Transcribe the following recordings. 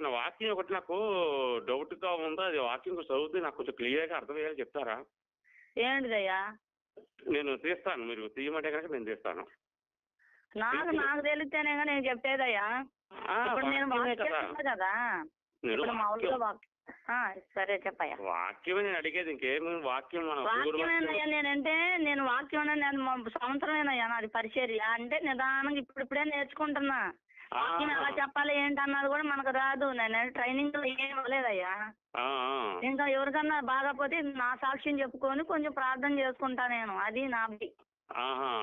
చెప్తున్నా. వాక్యం ఒకటి నాకు డౌట్గా ఉందో, అది వాక్యం చదివితే నాకు కొంచెం క్లియర్గా అర్థమయ్యేలా చెప్తారా? ఏంటిదయ్యా? నేను తీస్తాను, మీరు తీయమంటే కనుక నేను తీస్తాను. నాకు తెలిస్తేనే నేను చెప్పేదయ్యా. ఇప్పుడు నేను కదా సరే చెప్పయ్యా. వాక్యమే నేను అడిగేది, ఇంకేమి వాక్యం నేనంటే నేను వాక్యం సంవత్సరమేనయ్యా నాది పరిచర్య. అంటే నిదానంగా ఇప్పుడిప్పుడే నేర్చుకుంటున్నా. వాక్యం ఎలా చెప్పాలి ఏంటన్నది కూడా మనకు రాదు. నేను ట్రైనింగ్ లో ఏం ఇవ్వలేదయ్యా. ఇంకా ఎవరికన్నా బాగాపోతే నా సాక్ష్యం చెప్పుకొని కొంచెం ప్రార్థన చేసుకుంటా నేను. అది నాది.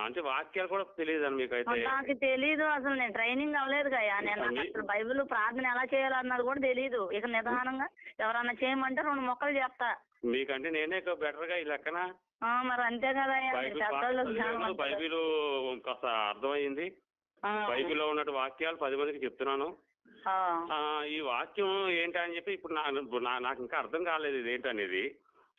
అంటే వాక్యాలు కూడా తెలియదు మీకు? అయితే నాకు తెలీదు అసలు. నేను ట్రైనింగ్ అవ్వలేదు కదా. నేను అసలు బైబిల్ ప్రార్థన ఎలా చేయాలన్నది కూడా తెలీదు. ఇక నిదానంగా ఎవరన్నా చేయమంటే 2 మొక్కలు చెప్తా. మీకంటే నేనే బెటర్ గా ఈ లెక్కన. మరి అంతే కదా. బైబిల్ కాస్త అర్థమైంది. బైబిల్లో ఉన్నట్టు వాక్యాలు 10 మందికి చెప్తున్నాను. ఈ వాక్యం ఏంటని చెప్పి ఇప్పుడు నాకు ఇంకా అర్థం కాలేదు ఇది ఏంటనేది.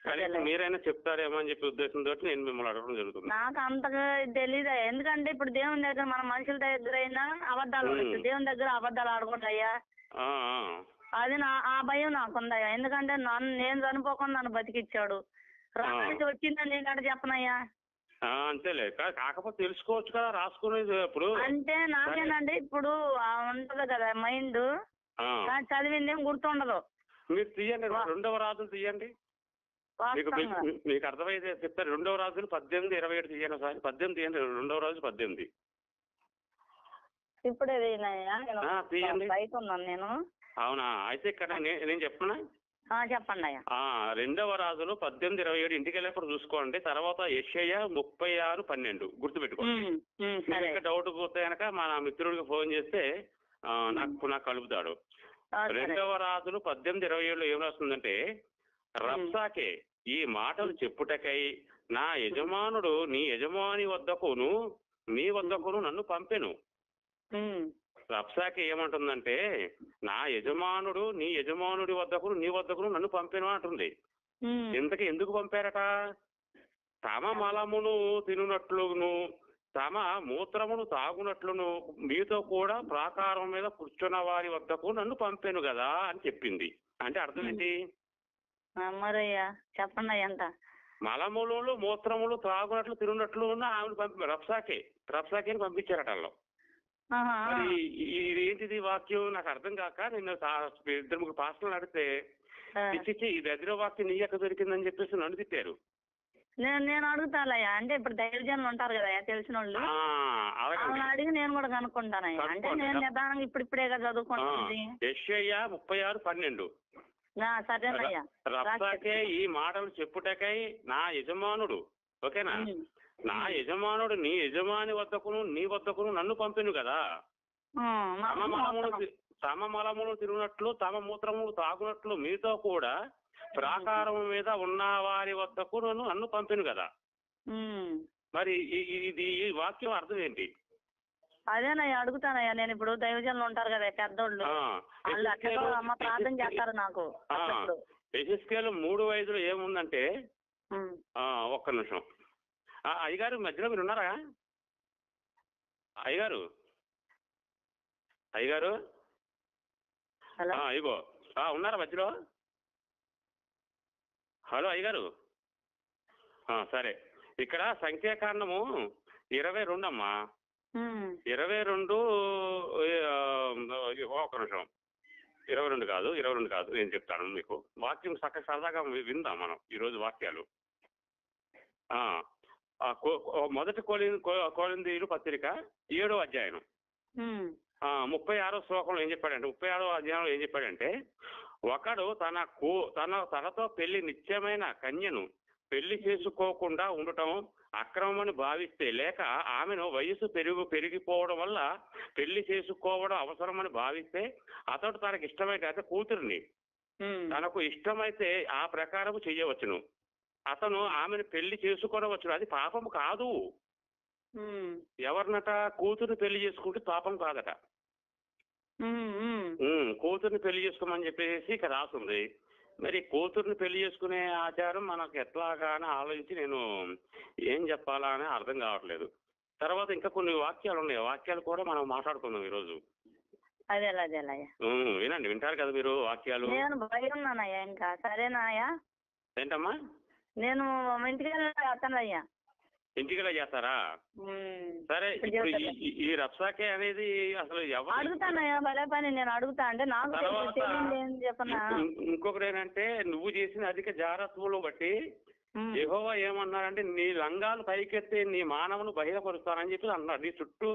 కానీ మీరైనా చెప్తారేమో అని చెప్పి ఉద్దేశంతో నేను మిమ్మల్ని అడగడం జరుగుతుంది. నాకు అంతగా తెలీదా. ఎందుకంటే ఇప్పుడు దేవుని దగ్గర మన మనుషుల దగ్గర అయినా అబద్ధాలు, దేవుని దగ్గర అబద్ధాలు ఆడకూడదయ్యా. అది ఆ భయం నాకుందయ్యా. ఎందుకంటే నేను చనిపోకుండా నన్ను బతికిచ్చాడు. రాసి వచ్చిందని నేను చెప్పనయ్యా. అంతేలే, కాకపోతే తెలుసుకోవచ్చు కదా రాసుకునేది. ఇప్పుడు అంటే నాకేనండి ఇప్పుడు ఉంటది కదా మైండ్, చదివింది ఏం గుర్తుండదు. మీరు తీయండి, 2వ రాజులు తీయండి, మీకు అర్థమైతే చెప్తారు. 2వ రాజులు 18:27 తీయండి ఒకసారి. 18 తీయండి, 2వ రాజు 18. ఇప్పుడే తీయండి. బయట ఉన్నాను నేను. అవునా? అయితే ఇక్కడ నేను చెప్పనా? చెప్పండి అయ్యా. 2వ రాజులు 18:27 ఇంటికి వెళ్ళినప్పుడు చూసుకోండి. తర్వాత యెషయా 36:12 గుర్తుపెట్టుకోండి. డౌట్ పోతే కనుక మన మిత్రుడికి ఫోన్ చేస్తే నాకు కలుపుతాడు. 2వ రాజులు 18:27 ఏం రాస్తుందంటే, రబ్సాకే ఈ మాటలు చెప్పుటకై నా యజమానుడు నీ యజమాని వద్దకును నీ వద్దకును నన్ను పంపెను. రబ్సాకే ఏమంటుందంటే, నా యజమానుడు నీ యజమానుడి వద్దకును నీ వద్దకును నన్ను పంపెను అంటుంది. ఇంతకీ ఎందుకు పంపారట? తమ మలమును తినునట్లును తమ మూత్రమును తాగునట్లును మీతో కూడా ప్రాకారం మీద కూర్చున్న వారి వద్దకు నన్ను పంపెను కదా అని చెప్పింది. అంటే అర్థం ఏంటి? మరయ్యా చెప్పండి. ఎంత మలములు మూత్రములు త్రాగునట్లు తిరున్నట్లు ఆమెను రబ్సాకేని పంపించారట వాళ్ళు. మరి ఇది ఏంటిది వాక్యం నాకు అర్థం కాక నేను 2-3 పాస్టర్లు అడిగితే ఇది ఎదురో వాక్యం నీ ఎక్కడ దొరికిందని చెప్పేసి నన్ను తిట్టారు. నేను అడుగుతానయ్యా. అంటే ఇప్పుడు దైవజనులు ఉంటారు కదా తెలిసిన వాళ్ళు, అడిగి నేను కూడా కనుక్కుంటానయ్యా. అంటే నేను నిదానంగా ఇప్పుడిప్పుడే కదా చదువుకుంటుంది. యెషయా 36:12. సరేనయ్యా. రబ్సాకే ఈ మాటలు చెప్పుటకై నా యజమానుడు, ఓకేనా, నా యజమానుడు నీ యజమాని వద్దకును నీ వద్దకును నన్ను పంపెను కదా. తమ మలములు తిరుగునట్లు తమ మూత్రములు తాగునట్లు మీతో కూడా ప్రాకారం మీద ఉన్న వారి వద్దకు నన్ను పంపెను కదా. మరి ఇది ఈ వాక్యం అర్థం ఏంటి? అదేనయ్యా అడుగుతానయ్యా. నేను ఇప్పుడు దైవజనులు ఉంటారు కదా పెద్దోళ్ళు, వాళ్ళు అట్లా అమ్మ ప్రార్థన చేస్తారు నాకు. యెహెజ్కేలు 3:5 ఏముందంటే, ఒక్క నిమిషం అయ్యగారు మధ్యలో మీరు ఉన్నారా? అయ్యగారు ఇగో ఉన్నారా మధ్యలో? హలో అయ్యగారు. సరే, ఇక్కడ సంఖ్యాకాండము 22 అమ్మా. 22 ఒక నిమిషం. 22 కాదు నేను చెప్తాను మీకు. వాక్యం సరదాగా విందాం మనం ఈరోజు వాక్యాలు. మొదటి కొరింథీయుల పత్రిక 7వ అధ్యాయం 36వ శ్లోకంలో ఏం చెప్పాడంటే, 36వ అధ్యాయంలో ఏం చెప్పాడంటే, ఒకడు తనతో పెళ్లి నిత్యమైన కన్యను పెళ్లి చేసుకోకుండా ఉండటం అక్రమమని భావిస్తే, లేక ఆమెను వయసు పెరిగిపోవడం వల్ల పెళ్లి చేసుకోవడం అవసరమని భావిస్తే, అతడు తనకు ఇష్టమైతే, అయితే కూతురిని తనకు ఇష్టమైతే ఆ ప్రకారం చెయ్యవచ్చును. అతను ఆమెను పెళ్లి చేసుకోవచ్చును, అది పాపం కాదు. ఎవరినట? కూతురు పెళ్లి చేసుకుంటే పాపం కాదట. కూతుర్ని పెళ్లి చేసుకోమని చెప్పేసి ఇక్కడ రాస్తుంది. మరి కూతుర్ని పెళ్లి చేసుకునే ఆచారం మనకు ఎట్లాగా అని ఆలోచించి నేను ఏం చెప్పాలా అని అర్థం కావట్లేదు. తర్వాత ఇంకా కొన్ని వాక్యాలు ఉన్నాయి, వాక్యాలు కూడా మనం మాట్లాడుకుందాం ఈరోజు. అదేలా అదేలయ్యా. వినండి, వింటారు కదా మీరు వాక్యాలు. నేను బయట ఉన్నానయ్యా. ఇంకా సరేనాయ్యా. ఏంటమ్మా? నేను ఇంటికి వెళ్తానయ్యా. ఇంటికి వెళ్ళి చేస్తారా? సరే, ఇప్పుడు ఈ రప్సాకే అనేది అసలు ఎవరు అడుగుతానయ్యా. భలే పని, నేను అడుగుతా. అంటే నాకు చెప్పనా. ఇంకొకటి ఏంటంటే, నువ్వు చేసిన అధిక జాగ్రత్తలు బట్టి యెహోవా ఏమన్నారంటే, నీ లంగాలు పైకెత్తి నీ మానవును బహిరపరుస్తానని చెప్పి అన్నాడు. నీ చుట్టూ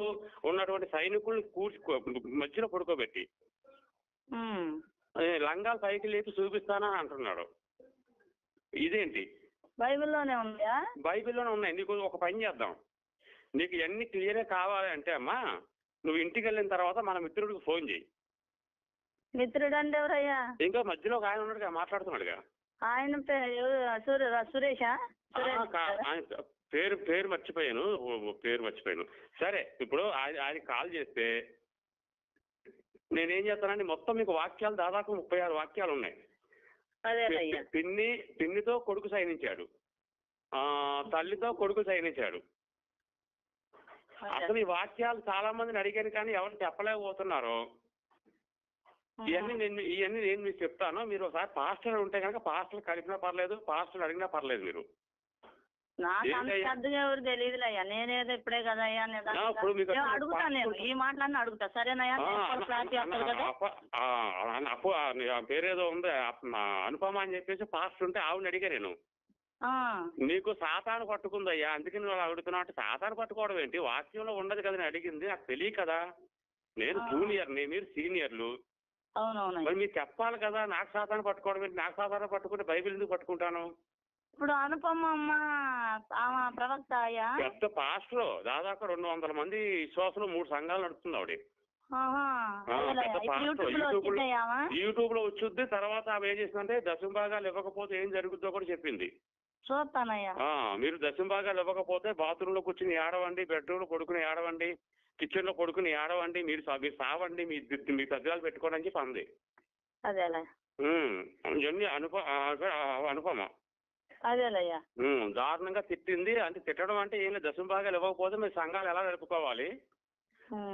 ఉన్నటువంటి సైనికుల్ని మధ్యలో పడుకోబెట్టి లంగాలు పైకి లేపి చూపిస్తానని అంటున్నాడు. ఇదేంటి? బైబిల్లోనే ఉందా? బైబిల్లోనే ఉన్నాయి. నీకు ఒక పని చేద్దాం. నీకు ఇవన్నీ క్లియరే కావాలి అంటే అమ్మా, నువ్వు ఇంటికి వెళ్ళిన తర్వాత మన మిత్రుడికి ఫోన్ చేయి. మిత్రుడు అంటే ఎవరయ్యా? ఇంకా మధ్యలో ఒక ఆయన ఉన్నాడుగా, మాట్లాడుతున్నాడుగా. ఆయన సురేషా? పేరు మర్చిపోయాను. సరే, ఇప్పుడు ఆయన కాల్ చేస్తే నేనేం చేస్తానండి, మొత్తం మీకు వాక్యాలు దాదాపు 36 వాక్యాలు ఉన్నాయి. పిన్నితో కొడుకు సైనించాడు, తల్లితో కొడుకు సైనించాడు. అసలు ఈ వాక్యాలు చాలా మందిని అడిగాను కానీ ఎవరు చెప్పలేకపోతున్నారు. ఇవన్నీ నేను మీకు చెప్తాను. మీరు ఒకసారి పాస్టర్ ఉంటే కనుక పాస్టర్ కలిపినా పర్లేదు, పాస్టర్ అడిగినా పర్లేదు. మీరు ఎవరు తెలియదులయ్యా. నేనేదో ఇప్పుడే కదయ్యా అడుగుతా. నేను ఈ మాటలన్నీ అడుగుతా. సరేనయ్యా. పేరేదో ఉంది, అనుపమ అని చెప్పేసి పాస్టర్ ఉంటే ఆవిడని అడిగా నేను. నీకు సాతాను పట్టుకుందయ్యా, అందుకని నువ్వు అడుగుతున్నావు అంటే సాతాను పట్టుకోవడం ఏంటి? వాక్యంలో ఉండదు కదా నేను అడిగింది. నాకు తెలియదు కదా, నేను జూనియర్ని, మీరు సీనియర్లు. మరి మీరు చెప్పాలి కదా. నాకు సాతాను పట్టుకోవడం ఏంటి? నాకు సాతాను పట్టుకుంటే బైబిల్ ఎందుకు పట్టుకుంటాను? ఇప్పుడు అనుపమ ప్రవక్త పెద్ద పాస్టర్, దాదాపు 200 మంది విశ్వాసులు 3 సంఘాలు నడుస్తుంది ఆవిడ. యూట్యూబ్ లో వచ్చుద్ది. తర్వాత ఆమె ఏం చేసిందంటే దశంభాగాలు ఇవ్వకపోతే ఏం జరుగుతుందో కూడా చెప్పింది. మీరు దశంభాగాలు ఇవ్వకపోతే బాత్రూమ్ లో కూర్చుని ఏడవండి, బెడ్రూమ్ లో పడుకుని ఏడవండి, కిచెన్ లో పడుకుని ఏడవండి, మీరు సావండి, మీ తద్దిరాలు పెట్టుకోండి అని చెప్పి అంది. అనుపమ దారుణంగా తిట్టింది. అంటే తిట్టడం అంటే ఏం లేదు, దశంభాగాలు ఇవ్వకపోతే మీరు సంఘాలు ఎలా నడుపుకోవాలి,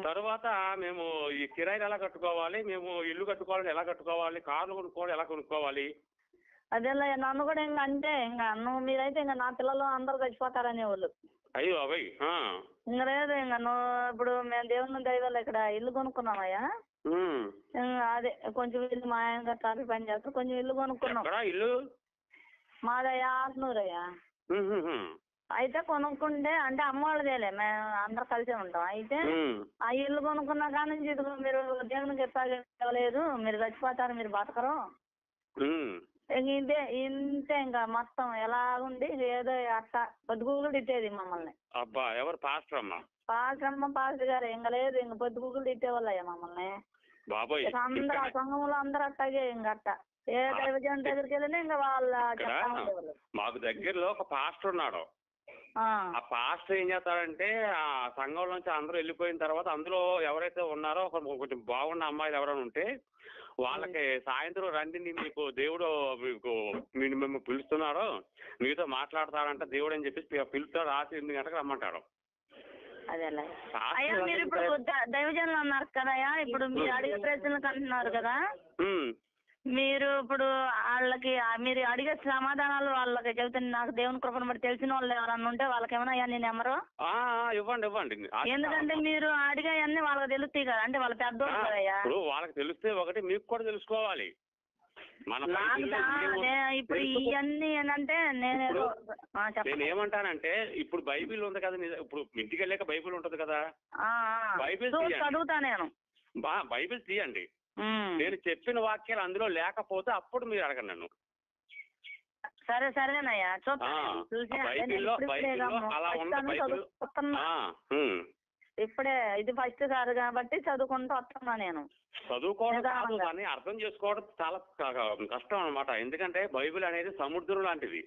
తర్వాత మేము ఈ కిరాయిలు ఎలా కట్టుకోవాలి, మేము ఇల్లు కట్టుకోవాలని ఎలా కట్టుకోవాలి, కార్లు కొనుక్కోవాలి ఎలా కొనుక్కోవాలి. అదేలా నన్ను కూడా ఇంకా అంటే ఇంకా నువ్వు మీరైతే ఇంకా నా పిల్లలు అందరు చచ్చిపోతారనే వాళ్ళు. అయ్యో అవి ఇంకా లేదు. ఇంకా నువ్వు ఇప్పుడు మేము దేవుని దైవాలు ఇక్కడ ఇల్లు కొనుక్కున్నామయ్యా. అదే కొంచెం ఇల్లు మా ఆయన ట్రాఫిక్ పని చేస్తారు, కొంచెం ఇల్లు కొనుక్కున్నాం. ఇల్లు మాదయ్యా ఆత్నూరయ్యా. అయితే కొనుక్కుంటే అంటే అమ్మ వాళ్ళదేలే, మేము అందరు కలిసే ఉంటాం. అయితే ఆ ఇల్లు కొనుక్కున్నా కానీ ఇదిగో మీరు దేవునికి ఎప్పలేదు, మీరు చచ్చిపోతారు, మీరు బతకరు, ఇంతే ఇంకా మొత్తం ఎలాగుండి ఏదో అట్ట పొద్దుగూగులు తిట్టేది మమ్మల్ని. అబ్బా, ఎవరు? పాస్టర్ అమ్మ? పాస్టర్ గారు. ఇంకా లేదు, ఇంక పొద్దుగూగులు తిట్టేవాళ్ళయ్యా మమ్మల్ని. అందరు ఆ సంఘంలో అందరు అట్టాగే ఇంకట్ట ఏ దైవజనం దగ్గరికి వెళ్ళినా ఇంకా వాళ్ళ మాకు దగ్గరలో ఒక పాస్టర్ ఉన్నాడు. ఆ పాస్టర్ ఏం చేస్తాడంటే ఆ సంఘంలో నుంచి అందరూ వెళ్ళిపోయిన తర్వాత అందులో ఎవరైతే ఉన్నారో కొంచెం బాగున్న అమ్మాయిలు ఎవరైనా ఉంటే వాళ్ళకి సాయంత్రం రండి, మీకు దేవుడు మిమ్మల్ని పిలుస్తున్నాడు, మీతో మాట్లాడతాడంట దేవుడు అని చెప్పేసి పిలుస్తాడు. రాత్రి 8 గంటలకు రమ్మంటాడు. అయ్యా మీరు ఇప్పుడు దైవజనులు అన్నారు కదయ్యా, ఇప్పుడు మీరు అడిగే ప్రశ్నలకు అంటున్నారు కదా, మీరు ఇప్పుడు వాళ్ళకి మీరు అడిగే సమాధానాలు వాళ్ళకి చెబితే నాకు దేవుని కృపను బట్టి తెలిసిన వాళ్ళు ఎవరన్నా ఉంటే వాళ్ళకి ఏమన్నా నీ నెంబరు ఇవ్వండి. ఎందుకంటే మీరు అడిగే అన్ని వాళ్ళకి తెలుస్తాయి కదా, అంటే వాళ్ళ పెద్దోళ్ళు కదయ్యా. వాళ్ళకి తెలిస్తే ఒకటి మీకు కూడా తెలుసుకోవాలి. ఇప్పుడు ఇవన్నీ ఏంటంటే నేను ఏమంటానంటే ఇప్పుడు బైబిల్ ఉంది కదా, ఇప్పుడు ఇంటికి వెళ్ళాక బైబిల్ ఉంటది కదా, బైబిల్ చదువుతా నేను. బైబిల్ తీయండి. నేను చెప్పిన వాక్యాలు అందులో లేకపోతే అప్పుడు మీరు అడగండి నన్ను. సరేనయ్యా. ఇప్పుడే ఇది ఫస్ట్ సార్ కాబట్టి చదువుకుంటూ వస్తున్నా నేను. చదువుకోవడం కాదు, దాన్ని అర్థం చేసుకోవడం చాలా కష్టం అన్నమాట. ఎందుకంటే బైబిల్ అనేది సముద్రం లాంటిది.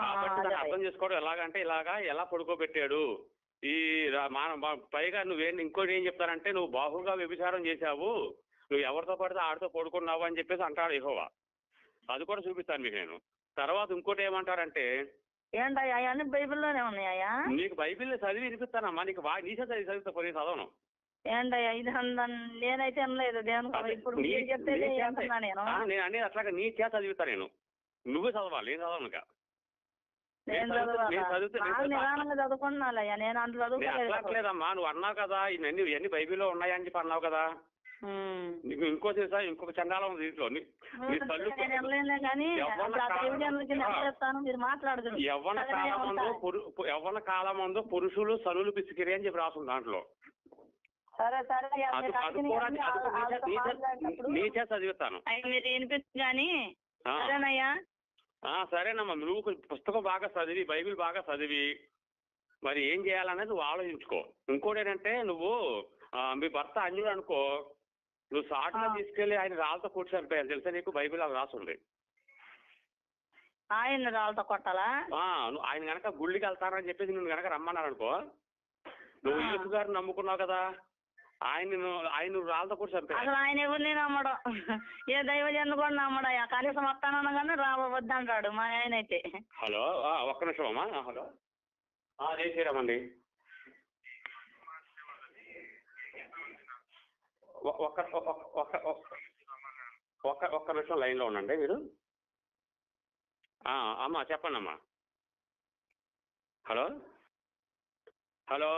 కాబట్టి దాన్ని అర్థం చేసుకోవడం ఎలాగంటే ఎలా పడుకోబెట్టాడు ఈ పైగా నువ్వేం ఇంకోటి ఏం చెప్తారంటే నువ్వు బాహుగా వ్యభిచారం చేశావు, నువ్వు ఎవరితో పడితే ఆడితో పడుకున్నావు అని చెప్పేసి అంటాడు యెహోవా. అది కూడా చూపిస్తాను మీకు నేను. తర్వాత ఇంకోటి ఏమంటారంటే బైబిల్లోనే ఉన్నాయా? నీకు బైబిల్ చదివి వినిపిస్తానమ్మా, నీకు నీసే చదివిస్తా కొన్ని చదవను. ఏంటయ్యా ఇది నేనైతే అనలేదు దేవుని ఇప్పుడు మీరు చెప్తే అంటున్నా నేను. నేను అనేది అట్లాగా నీ చేత చదువుతా నేను. నువ్వు చదవాలి, నేను చదవను. నేను నిదానంగా చదువుకుంటున్నాలయ్యా, నేను అంత చదువుకోలేదమ్మా. నువ్వు అన్నావు కదా ఇవన్నీ బైబిల్లో ఉన్నాయని చెప్పి అన్నావు కదా. నీకు ఇంకో తెలుసా, ఇంకొక చండాలం ఉంది దీంట్లో. యవ్వన కాలమందు పురుషులు సనులు పిసికిరి అని చెప్పి రాస్తుంది దాంట్లో. సరే సరే నీచే చదివిస్తాను. మీరు వినిపిస్తుంది కానీ సరేనయ్యా. సరేనమ్మా, నువ్వు పుస్తకం బాగా చదివి బైబిల్ బాగా చదివి మరి ఏం చేయాలనేది నువ్వు ఆలోచించుకో. ఇంకోటి ఏంటంటే నువ్వు మీ భర్త అన్యుడు అనుకో, నువ్వు సాటుగా తీసుకెళ్లి ఆయన రాళ్ళతో కూర్చొని చంపేయాలి తెలుసా నీకు. బైబిల్ అవి రాస్తుంది. ఆయన రాళ్ళతో కొట్టాలా? ఆయన కనుక గుళ్ళకి వెళ్తానని చెప్పేసి నువ్వు కనుక రమ్మన్నాడు అనుకో, నువ్వు యేసు గారిని నమ్ముకున్నావు కదా, ఆయన రాళ్ళతో కూడా చంపేయాలి. అసలు ఆయన ఎవరిని నమ్మడం, ఏ దైవజన్ను కూడా నమ్మడయ్యా. కనీసం వస్తానన్నా కానీ రావద్దంటాడు మా ఆయన అయితే. హలో, ఒక్క నిమిషం అమ్మా. హలో, జై శ్రీరామండి. ఒక్క నిమిషం లైన్లో ఉండండి మీరు. అమ్మా చెప్పండి అమ్మా. Hello hello